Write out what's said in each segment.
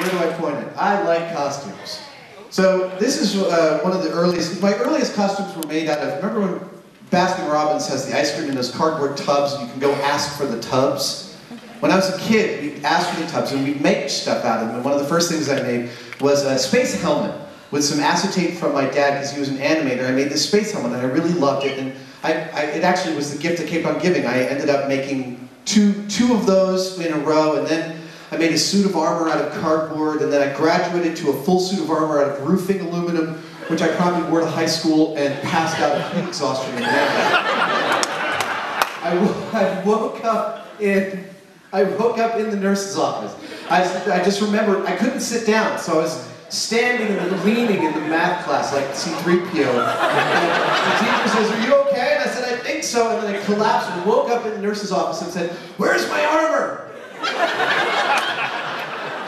Where do I point it? I like costumes. So this is one of the earliest, my earliest costumes were made out of, remember when Baskin-Robbins has the ice cream in those cardboard tubs and you can go ask for the tubs? When I was a kid, we'd ask for the tubs and we'd make stuff out of them. And one of the first things I made was a space helmet with some acetate from my dad because he was an animator. I made this space helmet and I really loved it. And it actually was the gift that kept on giving. I ended up making two of those in a row, and then I made a suit of armor out of cardboard, and then I graduated to a full suit of armor out of roofing aluminum, which I probably wore to high school and passed out of heat exhaustion. I woke up in the nurse's office. I just remembered I couldn't sit down, so I was standing and leaning in the math class like C-3PO. And the teacher says, "Are you okay?" And I said, "I think so." And then I collapsed and woke up in the nurse's office and said, "Where's my armor?"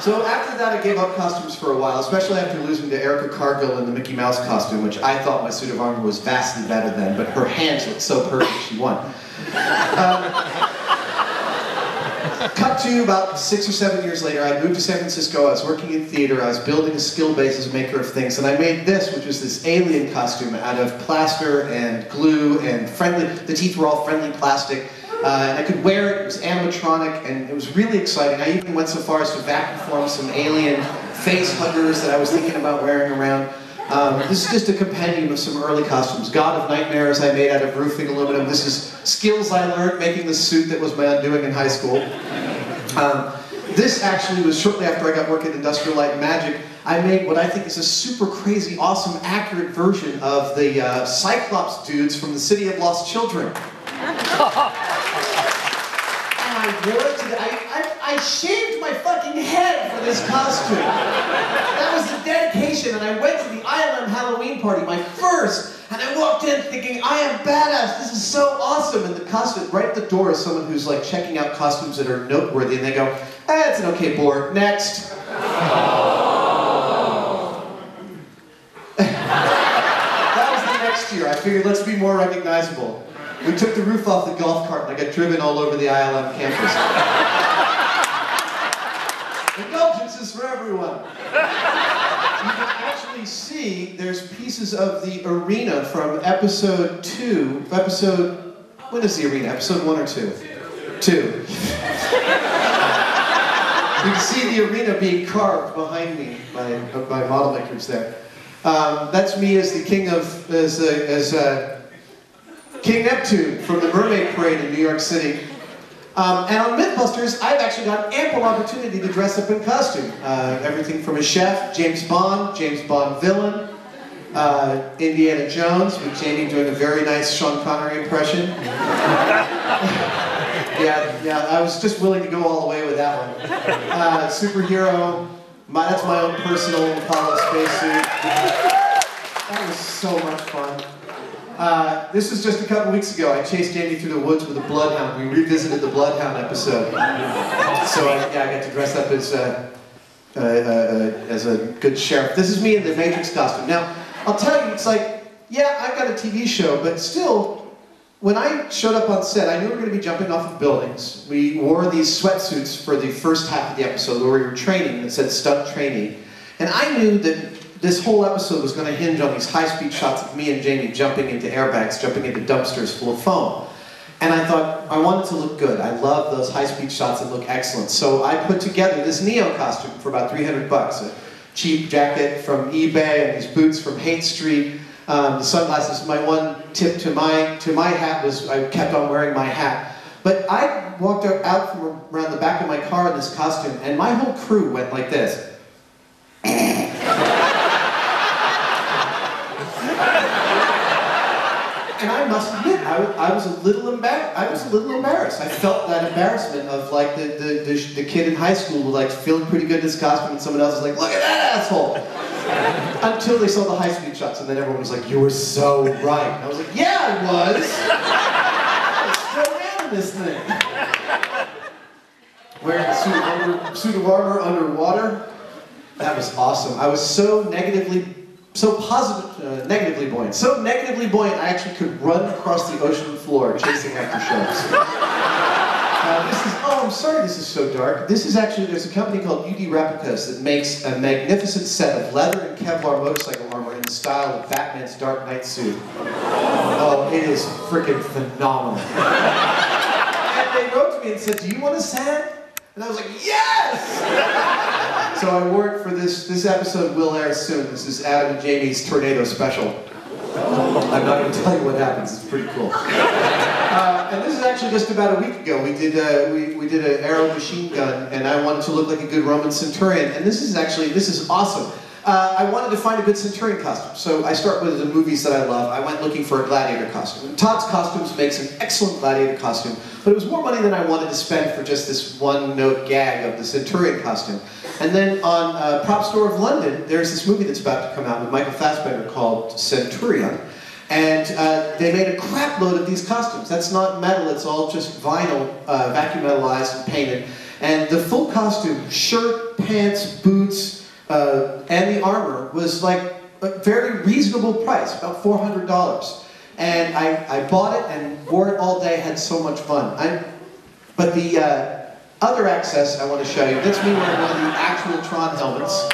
So after that, I gave up costumes for a while, especially after losing to Erica Cargill in the Mickey Mouse costume, which I thought my suit of armor was vastly better than, but her hands looked so perfect she won. Cut to about 6 or 7 years later, I moved to San Francisco, I was working in theater, I was building a skill base as a maker of things, and I made this, which was this alien costume out of plaster and glue and the teeth were all friendly plastic. And I could wear it was animatronic, and it was really exciting. I even went so far as to vacuum form some alien face huggers that I was thinking about wearing around. This is just a compendium of some early costumes. God of Nightmares I made out of roofing aluminum. This is skills I learned making the suit that was my undoing in high school. This actually was shortly after I got work at Industrial Light and Magic. I made what I think is a super crazy, awesome, accurate version of the Cyclops dudes from the City of Lost Children. I wore it to I shaved my fucking head for this costume. That was the dedication, and I went to the ILM Halloween party, my first, and I walked in thinking, I am badass, this is so awesome. And the costume, right at the door is someone who's like checking out costumes that are noteworthy, and they go, it's an okay bore, next. That was the next year. I figured, let's be more recognizable. We took the roof off the golf cart and I got driven all over the ILM campus. Indulgences for everyone. You can actually see there's pieces of the arena from episode 2. When is the arena? Episode 1 or 2? 2. You can see the arena being carved behind me by model makers there. That's me as the king of, King Neptune from the Mermaid Parade in New York City. And on Mythbusters, I've actually got ample opportunity to dress up in costume. Everything from a chef, James Bond villain, Indiana Jones, with Jamie doing a very nice Sean Connery impression. Yeah, I was just willing to go all the way with that one. Superhero, that's my own personal Apollo spacesuit. That was so much fun. This was just a couple weeks ago. I chased Jamie through the woods with a bloodhound. We revisited the bloodhound episode. So I got to dress up as a good sheriff. This is me in the Matrix costume. Now, I'll tell you, it's like, yeah, I've got a TV show, but still, when I showed up on set, I knew we were going to be jumping off of buildings. We wore these sweatsuits for the first half of the episode where we were training that said stunt trainee. And I knew that this whole episode was going to hinge on these high-speed shots of me and Jamie jumping into airbags, jumping into dumpsters full of foam. And I thought, I want it to look good. I love those high-speed shots that look excellent. So I put together this Neo costume for about $300 bucks. A cheap jacket from eBay and these boots from Haight Street. The sunglasses. My one tip to my hat was I kept on wearing my hat. But I walked out from around the back of my car in this costume, and my whole crew went like this. And I must admit, I was a little embarrassed. I felt that embarrassment of like the kid in high school who like feeling pretty good in his costume, and someone else was like, "Look at that asshole!" Until they saw the high-speed shots, and then everyone was like, "You were so right." And I was like, "Yeah, I was. I still am in this thing." Wearing a suit of armor underwater. That was awesome. I was so negatively buoyant. So negatively buoyant, I actually could run across the ocean floor chasing after sharks. Oh, I'm sorry this is so dark. This is actually, there's a company called UD Replicas that makes a magnificent set of leather and Kevlar motorcycle armor in the style of Batman's Dark Knight suit. Oh, it is freaking phenomenal. And they wrote to me and said, do you want a SAG? And I was like, yes! So I wore it for this episode will air soon. This is Adam and Jamie's Tornado Special. I'm not going to tell you what happens. It's pretty cool. And this is actually just about a week ago. We did an arrow machine gun, and I wanted to look like a good Roman centurion. And this is awesome. I wanted to find a good centurion costume, so I start with the movies that I love. I went looking for a gladiator costume. And Todd's Costumes makes an excellent gladiator costume, but it was more money than I wanted to spend for just this one-note gag of the centurion costume. And then on Prop Store of London, there's this movie that's about to come out with Michael Fassbender called Centurion. And they made a crap load of these costumes. That's not metal, it's all just vinyl, vacuum metallized and painted. And the full costume, shirt, pants, boots, and the armor was like a very reasonable price, about $400. And I bought it and wore it all day, had so much fun. But the other access I want to show you, that's me wearing one of the actual Tron helmets.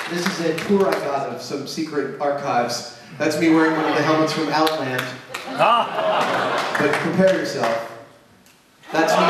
This is a tour I got of some secret archives. That's me wearing one of the helmets from Outland. But prepare yourself. That's me